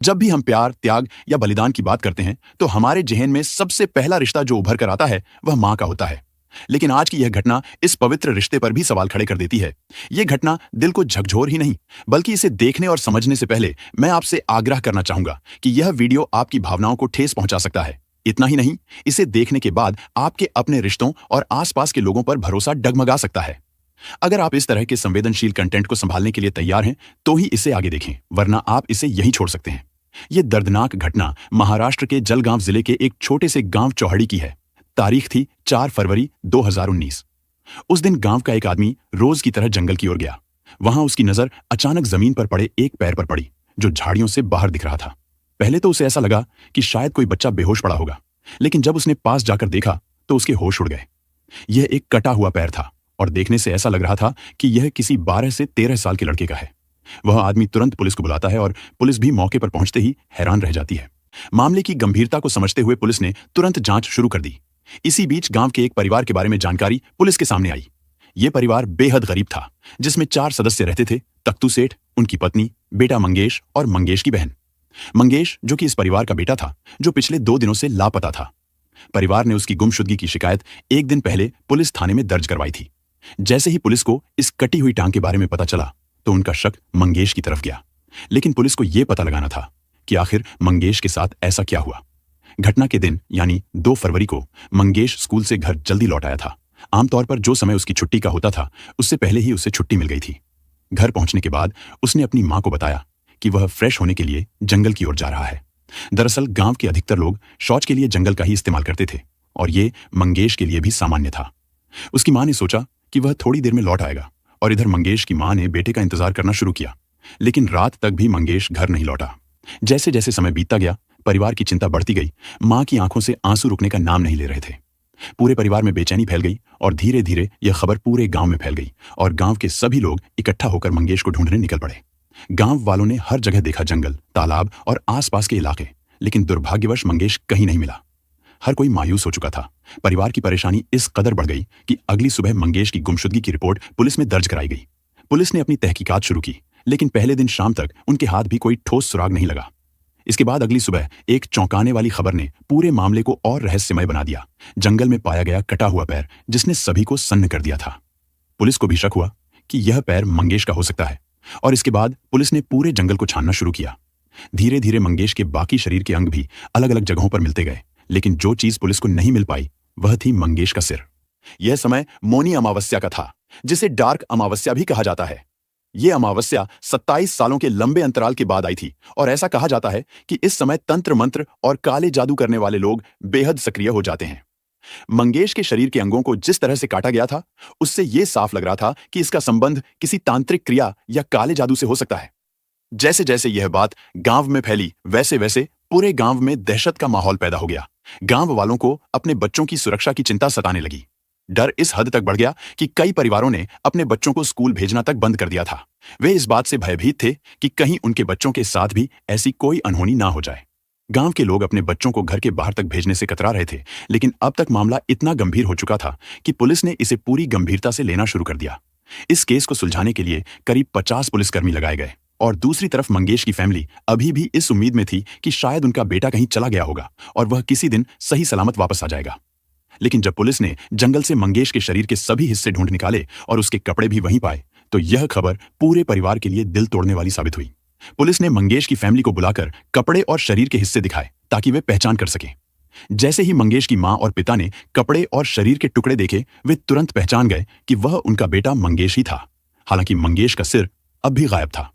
जब भी हम प्यार, त्याग या बलिदान की बात करते हैं तो हमारे जहन में सबसे पहला रिश्ता जो उभर कर आता है वह मां का होता है। लेकिन आज की यह घटना इस पवित्र रिश्ते पर भी सवाल खड़े कर देती है। यह घटना दिल को झकझोर ही नहीं बल्कि इसे देखने और समझने से पहले मैं आपसे आग्रह करना चाहूंगा कि यह वीडियो आपकी भावनाओं को ठेस पहुंचा सकता है। इतना ही नहीं, इसे देखने के बाद आपके अपने रिश्तों और आसपास के लोगों पर भरोसा डगमगा सकता है। अगर आप इस तरह के संवेदनशील कंटेंट को संभालने के लिए तैयार हैं तो ही इसे आगे देखें, वरना आप इसे यहीं छोड़ सकते हैं। यह दर्दनाक घटना महाराष्ट्र के जलगांव जिले के एक छोटे से गांव चौहड़ी की है। तारीख थी 4 फरवरी 2019। उस दिन गांव का एक आदमी रोज की तरह जंगल की ओर गया। वहां उसकी नजर अचानक जमीन पर पड़े एक पैर पर पड़ी जो झाड़ियों से बाहर दिख रहा था। पहले तो उसे ऐसा लगा कि शायद कोई बच्चा बेहोश पड़ा होगा, लेकिन जब उसने पास जाकर देखा तो उसके होश उड़ गए। यह एक कटा हुआ पैर था और देखने से ऐसा लग रहा था कि यह किसी 12 से 13 साल के लड़के का है। वह आदमी तुरंत पुलिस को बुलाता है और पुलिस भी मौके पर पहुंचते ही हैरान रह जाती है। मामले की गंभीरता को समझते हुए पुलिस ने तुरंत जांच शुरू कर दी। इसी बीच गांव के एक परिवार के बारे में जानकारी पुलिस के सामने आई। यह परिवार बेहद गरीब था, जिसमें 4 सदस्य रहते थे। तख्तू सेठ, उनकी पत्नी, बेटा मंगेश और मंगेश की बहन। मंगेश, जो कि इस परिवार का बेटा था, जो पिछले 2 दिनों से लापता था। परिवार ने उसकी गुमशुदगी की शिकायत 1 दिन पहले पुलिस थाने में दर्ज करवाई थी। जैसे ही पुलिस को इस कटी हुई टांग के बारे में पता चला तो उनका शक मंगेश की तरफ गया। लेकिन पुलिस को यह पता लगाना था कि आखिर मंगेश के साथ ऐसा क्या हुआ। घटना के दिन यानी 2 फरवरी को मंगेश स्कूल से घर जल्दी लौट आया था। आमतौर पर जो समय उसकी छुट्टी का होता था उससे पहले ही उसे छुट्टी मिल गई थी। घर पहुंचने के बाद उसने अपनी मां को बताया कि वह फ्रेश होने के लिए जंगल की ओर जा रहा है। दरअसल गांव के अधिकतर लोग शौच के लिए जंगल का ही इस्तेमाल करते थे और ये मंगेश के लिए भी सामान्य था। उसकी मां ने सोचा कि वह थोड़ी देर में लौट आएगा और इधर मंगेश की मां ने बेटे का इंतजार करना शुरू किया। लेकिन रात तक भी मंगेश घर नहीं लौटा। जैसे जैसे समय बीतता गया परिवार की चिंता बढ़ती गई। मां की आंखों से आंसू रुकने का नाम नहीं ले रहे थे। पूरे परिवार में बेचैनी फैल गई और धीरे धीरे यह खबर पूरे गांव में फैल गई और गांव के सभी लोग इकट्ठा होकर मंगेश को ढूंढने निकल पड़े। गांव वालों ने हर जगह देखा जंगल, तालाब और आसपास के इलाके, लेकिन दुर्भाग्यवश मंगेश कहीं नहीं मिला। हर कोई मायूस हो चुका था। परिवार की परेशानी इस कदर बढ़ गई कि अगली सुबह मंगेश की गुमशुदगी की रिपोर्ट पुलिस में दर्ज कराई गई। पुलिस ने अपनी तहकीकात शुरू की, लेकिन पहले दिन शाम तक उनके हाथ भी कोई ठोस सुराग नहीं लगा। इसके बाद अगली सुबह एक चौंकाने वाली खबर ने पूरे मामले को और रहस्यमय बना दिया। जंगल में पाया गया कटा हुआ पैर, जिसने सभी को सन्न कर दिया था। पुलिस को भी शक हुआ कि यह पैर मंगेश का हो सकता है और इसके बाद पुलिस ने पूरे जंगल को छानना शुरू किया। धीरे धीरे मंगेश के बाकी शरीर के अंग भी अलग अलग जगहों पर मिलते गए, लेकिन जो चीज पुलिस को नहीं मिल पाई वह थी मंगेश का सिर। यह समय मौनी अमावस्या का था, जिसे डार्क अमावस्या भी कहा जाता है। यह अमावस्या 27 सालों के लंबे अंतराल के बाद आई थी और ऐसा कहा जाता है कि इस समय तंत्र मंत्र और काले जादू करने वाले लोग बेहद सक्रिय हो जाते हैं। मंगेश के शरीर के अंगों को जिस तरह से काटा गया था उससे यह साफ लग रहा था कि इसका संबंध किसी तांत्रिक क्रिया या काले जादू से हो सकता है। जैसे जैसे यह बात गांव में फैली वैसे वैसे पूरे गांव में दहशत का माहौल पैदा हो गया। गांव वालों को अपने बच्चों की सुरक्षा की चिंता सताने लगी। डर इस हद तक बढ़ गया कि कई परिवारों ने अपने बच्चों को स्कूल भेजना तक बंद कर दिया था। वे इस बात से भयभीत थे कि कहीं उनके बच्चों के साथ भी ऐसी कोई अनहोनी ना हो जाए। गांव के लोग अपने बच्चों को घर के बाहर तक भेजने से कतरा रहे थे, लेकिन अब तक मामला इतना गंभीर हो चुका था कि पुलिस ने इसे पूरी गंभीरता से लेना शुरू कर दिया। इस केस को सुलझाने के लिए करीब 50 पुलिसकर्मी लगाए गए और दूसरी तरफ मंगेश की फैमिली अभी भी इस उम्मीद में थी कि शायद उनका बेटा कहीं चला गया होगा और वह किसी दिन सही सलामत वापस आ जाएगा। लेकिन जब पुलिस ने जंगल से मंगेश के शरीर के सभी हिस्से ढूंढ निकाले और उसके कपड़े भी वहीं पाए तो यह खबर पूरे परिवार के लिए दिल तोड़ने वाली साबित हुई। पुलिस ने मंगेश की फैमिली को बुलाकर कपड़े और शरीर के हिस्से दिखाए ताकि वे पहचान कर सकें। जैसे ही मंगेश की मां और पिता ने कपड़े और शरीर के टुकड़े देखे वे तुरंत पहचान गए कि वह उनका बेटा मंगेश ही था। हालांकि मंगेश का सिर अब भी गायब था।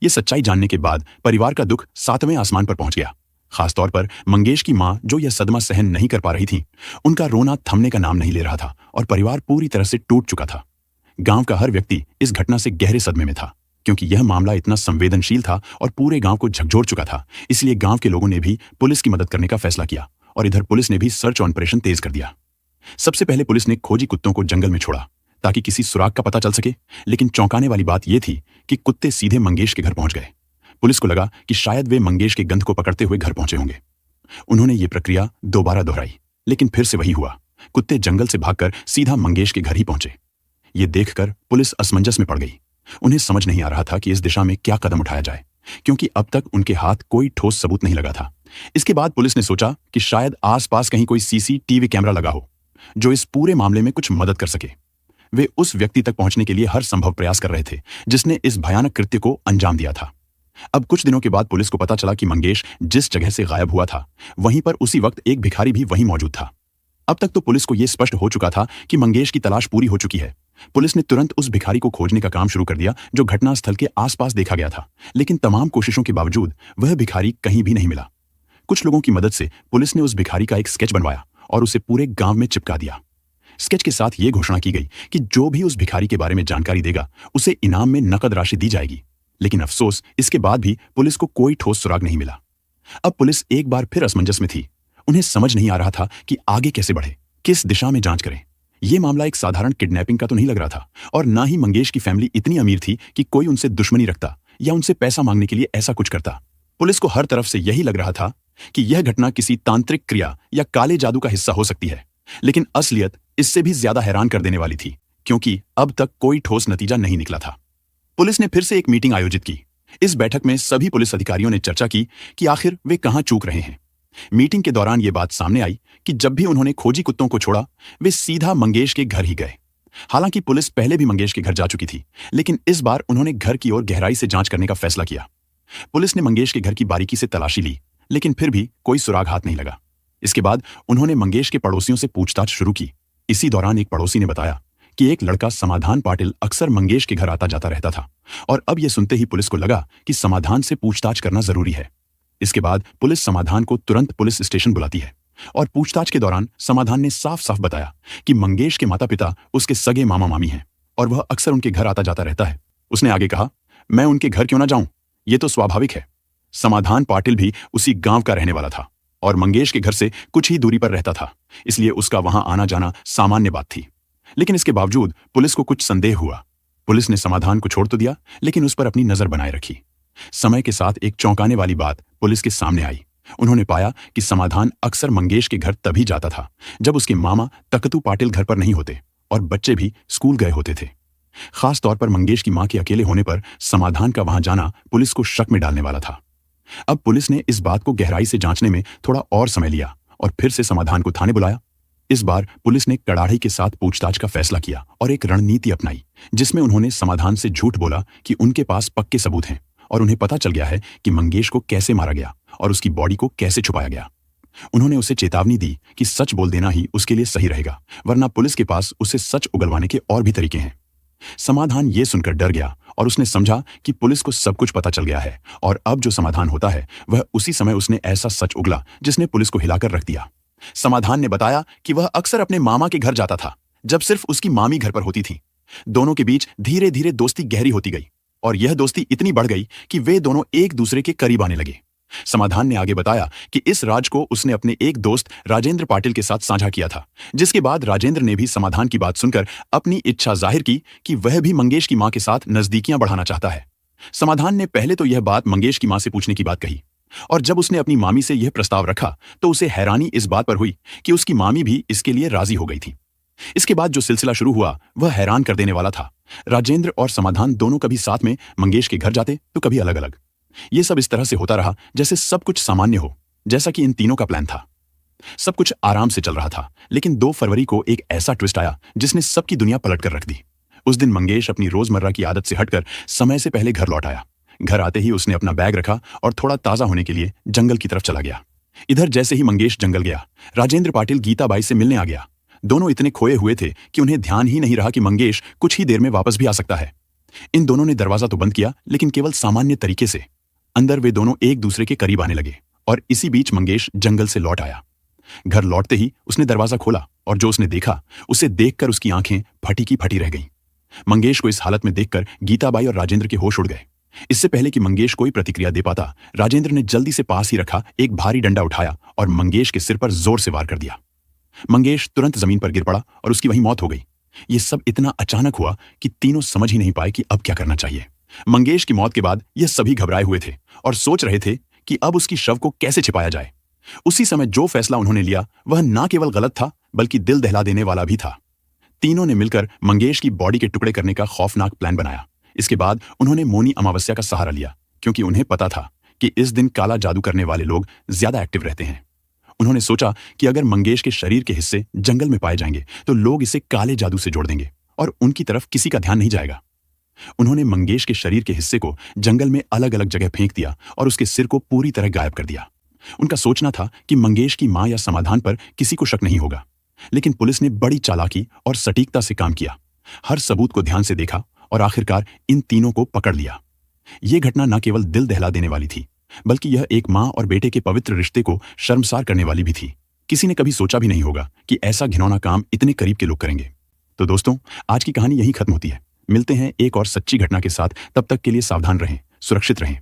ये सच्चाई जानने के बाद परिवार का दुख 7वें आसमान पर पहुंच गया। खासतौर पर मंगेश की मां, जो यह सदमा सहन नहीं कर पा रही थी। उनका रोना थमने का नाम नहीं ले रहा था और परिवार पूरी तरह से टूट चुका था। गांव का हर व्यक्ति इस घटना से गहरे सदमे में था, क्योंकि यह मामला इतना संवेदनशील था और पूरे गांव को झकझोर चुका था। इसलिए गांव के लोगों ने भी पुलिस की मदद करने का फैसला किया और इधर पुलिस ने भी सर्च ऑपरेशन तेज कर दिया। सबसे पहले पुलिस ने खोजी कुत्तों को जंगल में छोड़ा ताकि किसी सुराग का पता चल सके, लेकिन चौंकाने वाली बात यह थी कि कुत्ते सीधे मंगेश के घर पहुंच गए। पुलिस को लगा कि शायद वे मंगेश के गंध को पकड़ते हुए घर पहुंचे होंगे। उन्होंने ये प्रक्रिया दोबारा दोहराई, लेकिन फिर से वही हुआ। कुत्ते जंगल से भागकर सीधा मंगेश के घर ही पहुंचे। ये देखकर पुलिस असमंजस में पड़ गई। उन्हें समझ नहीं आ रहा था कि इस दिशा में क्या कदम उठाया जाए। क्योंकि अब तक उनके हाथ कोई ठोस सबूत नहीं लगा था। इसके बाद पुलिस ने सोचा कि शायद आसपास कहीं कोई सीसीटीवी कैमरा लगा हो जो इस पूरे मामले में कुछ मदद कर सके। वे उस व्यक्ति तक पहुंचने के लिए हर संभव प्रयास कर रहे थे जिसने इस भयानक कृत्य को अंजाम दिया था। अब कुछ दिनों के बाद पुलिस को पता चला कि मंगेश जिस जगह से गायब हुआ था वहीं पर उसी वक्त एक भिखारी भी वहीं मौजूद था। अब तक तो पुलिस को यह स्पष्ट हो चुका था कि मंगेश की तलाश पूरी हो चुकी है। पुलिस ने तुरंत उस भिखारी को खोजने का काम शुरू कर दिया जो घटनास्थल के आसपास देखा गया था, लेकिन तमाम कोशिशों के बावजूद वह भिखारी कहीं भी नहीं मिला। कुछ लोगों की मदद से पुलिस ने उस भिखारी का एक स्केच बनवाया और उसे पूरे गांव में चिपका दिया। स्केच के साथ यह घोषणा की गई कि जो भी उस भिखारी के बारे में जानकारी देगा उसे इनाम में नकद राशि दी जाएगी। लेकिन अफसोस, इसके बाद भी पुलिस को कोई ठोस सुराग नहीं मिला। अब पुलिस एक बार फिर असमंजस में थी। उन्हें समझ नहीं आ रहा था कि आगे कैसे बढ़े, किस दिशा में जांच करें। यह मामला एक साधारण किडनैपिंग का तो नहीं लग रहा था, और ना ही मंगेश की फैमिली इतनी अमीर थी कि कोई उनसे दुश्मनी रखता या उनसे पैसा मांगने के लिए ऐसा कुछ करता। पुलिस को हर तरफ से यही लग रहा था कि यह घटना किसी तांत्रिक क्रिया या काले जादू का हिस्सा हो सकती है। लेकिन असलियत इससे भी ज्यादा हैरान कर देने वाली थी, क्योंकि अब तक कोई ठोस नतीजा नहीं निकला था। पुलिस ने फिर से एक मीटिंग आयोजित की। इस बैठक में सभी पुलिस अधिकारियों ने चर्चा की कि आखिर वे कहां चूक रहे हैं। मीटिंग के दौरान यह बात सामने आई कि जब भी उन्होंने खोजी कुत्तों को छोड़ा, वे सीधा मंगेश के घर ही गए। हालांकि पुलिस पहले भी मंगेश के घर जा चुकी थी, लेकिन इस बार उन्होंने घर की ओर गहराई से जांच करने का फैसला किया। पुलिस ने मंगेश के घर की बारीकी से तलाशी ली, लेकिन फिर भी कोई सुराग हाथ नहीं लगा। इसके बाद उन्होंने मंगेश के पड़ोसियों से पूछताछ शुरू की। इसी दौरान एक पड़ोसी ने बताया कि एक लड़का समाधान पाटिल अक्सर मंगेश के घर आता जाता रहता था, और अब यह सुनते ही पुलिस को लगा कि समाधान से पूछताछ करना जरूरी है। इसके बाद पुलिस समाधान को तुरंत पुलिस स्टेशन बुलाती है, और पूछताछ के दौरान समाधान ने साफ साफ बताया कि मंगेश के माता पिता उसके सगे मामा मामी हैं और वह अक्सर उनके घर आता जाता रहता है। उसने आगे कहा, मैं उनके घर क्यों ना जाऊं, ये तो स्वाभाविक है। समाधान पाटिल भी उसी गांव का रहने वाला था और मंगेश के घर से कुछ ही दूरी पर रहता था, इसलिए उसका वहां आना जाना सामान्य बात थी। लेकिन इसके बावजूद पुलिस को कुछ संदेह हुआ। पुलिस ने समाधान को छोड़ तो दिया, लेकिन उस पर अपनी नजर बनाए रखी। समय के साथ एक चौंकाने वाली बात पुलिस के सामने आई। उन्होंने पाया कि समाधान अक्सर मंगेश के घर तभी जाता था जब उसके मामा तकतू पाटिल घर पर नहीं होते और बच्चे भी स्कूल गए होते थे। खास तौर पर मंगेश की मां के अकेले होने पर समाधान का वहां जाना पुलिस को शक में डालने वाला था। अब पुलिस ने इस बात को गहराई से जांचने में थोड़ा और समय लिया और फिर से समाधान को थाने बुलाया। इस बार पुलिस ने कड़ाई के साथ पूछताछ का फैसला किया और एक रणनीति अपनाई, जिसमें उन्होंने समाधान से झूठ बोला कि उनके पास पक्के सबूत हैं और उन्हें पता चल गया है कि मंगेश को कैसे मारा गया और उसकी बॉडी को कैसे छुपाया गया। उन्होंने उसे चेतावनी दी कि सच बोल देना ही उसके लिए सही रहेगा, वरना पुलिस के पास उसे सच उगलवाने के और भी तरीके हैं। समाधान ये सुनकर डर गया और उसने समझा कि पुलिस को सब कुछ पता चल गया है, और अब जो समाधान होता है वह उसी समय उसने ऐसा सच उगला जिसने पुलिस को हिलाकर रख दिया। समाधान ने बताया कि वह अक्सर अपने मामा के घर जाता था जब सिर्फ उसकी मामी घर पर होती थी। दोनों के बीच धीरे धीरे दोस्ती गहरी होती गई और यह दोस्ती इतनी बढ़ गई कि वे दोनों एक दूसरे के करीब आने लगे। समाधान ने आगे बताया कि इस राज को उसने अपने एक दोस्त राजेंद्र पाटिल के साथ साझा किया था, जिसके बाद राजेंद्र ने भी समाधान की बात सुनकर अपनी इच्छा जाहिर की कि वह भी मंगेश की मां के साथ नजदीकियां बढ़ाना चाहता है। समाधान ने पहले तो यह बात मंगेश की मां से पूछने की बात कही, और जब उसने अपनी मामी से यह प्रस्ताव रखा तो उसे हैरानी इस बात पर हुई कि उसकी मामी भी इसके लिए राजी हो गई थी। इसके बाद जो सिलसिला शुरू हुआ वह हैरान कर देने वाला था। राजेंद्र और समाधान दोनों कभी साथ में मंगेश के घर जाते तो कभी अलग अलग। यह सब इस तरह से होता रहा जैसे सब कुछ सामान्य हो, जैसा कि इन तीनों का प्लान था। सब कुछ आराम से चल रहा था, लेकिन 2 फरवरी को एक ऐसा ट्विस्ट आया जिसने सबकी दुनिया पलट कर रख दी। उस दिन मंगेश अपनी रोजमर्रा की आदत से हटकर समय से पहले घर लौट आया। घर आते ही उसने अपना बैग रखा और थोड़ा ताजा होने के लिए जंगल की तरफ चला गया। इधर जैसे ही मंगेश जंगल गया, राजेंद्र पाटिल गीताबाई से मिलने आ गया। दोनों इतने खोए हुए थे कि उन्हें ध्यान ही नहीं रहा कि मंगेश कुछ ही देर में वापस भी आ सकता है। इन दोनों ने दरवाजा तो बंद किया, लेकिन केवल सामान्य तरीके से। अंदर वे दोनों एक दूसरे के करीब आने लगे और इसी बीच मंगेश जंगल से लौट आया। घर लौटते ही उसने दरवाजा खोला और जो उसने देखा उसे देखकर उसकी आंखें फटी की फटी रह गईं। मंगेश को इस हालत में देखकर गीताबाई और राजेंद्र के होश उड़ गए। इससे पहले कि मंगेश कोई प्रतिक्रिया दे पाता, राजेंद्र ने जल्दी से पास ही रखा एक भारी डंडा उठाया और मंगेश के सिर पर जोर से वार कर दिया। मंगेश तुरंत जमीन पर गिर पड़ा और उसकी वहीं मौत हो गई। ये सब इतना अचानक हुआ कि तीनों समझ ही नहीं पाए कि अब क्या करना चाहिए। मंगेश की मौत के बाद ये सभी घबराए हुए थे और सोच रहे थे कि अब उसकी शव को कैसे छिपाया जाए। उसी समय जो फैसला उन्होंने लिया वह न केवल गलत था बल्कि दिल दहला देने वाला भी था। तीनों ने मिलकर मंगेश की बॉडी के टुकड़े करने का खौफनाक प्लान बनाया। इसके बाद उन्होंने मौनी अमावस्या का सहारा लिया, क्योंकि उन्हें पता था कि इस दिन काला जादू करने वाले लोग ज्यादा एक्टिव रहते हैं। उन्होंने सोचा कि अगर मंगेश के शरीर के हिस्से जंगल में पाए जाएंगे तो लोग इसे काले जादू से जोड़ देंगे और उनकी तरफ किसी का ध्यान नहीं जाएगा। उन्होंने मंगेश के शरीर के हिस्से को जंगल में अलग अलग जगह फेंक दिया और उसके सिर को पूरी तरह गायब कर दिया। उनका सोचना था कि मंगेश की मां या समाधान पर किसी को शक नहीं होगा, लेकिन पुलिस ने बड़ी चालाकी और सटीकता से काम किया। हर सबूत को ध्यान से देखा और आखिरकार इन तीनों को पकड़ लिया। यह घटना न केवल दिल दहला देने वाली थी, बल्कि यह एक मां और बेटे के पवित्र रिश्ते को शर्मसार करने वाली भी थी। किसी ने कभी सोचा भी नहीं होगा कि ऐसा घिनौना काम इतने करीब के लोग करेंगे। तो दोस्तों, आज की कहानी यहीं खत्म होती है। मिलते हैं एक और सच्ची घटना के साथ। तब तक के लिए सावधान रहें, सुरक्षित रहें।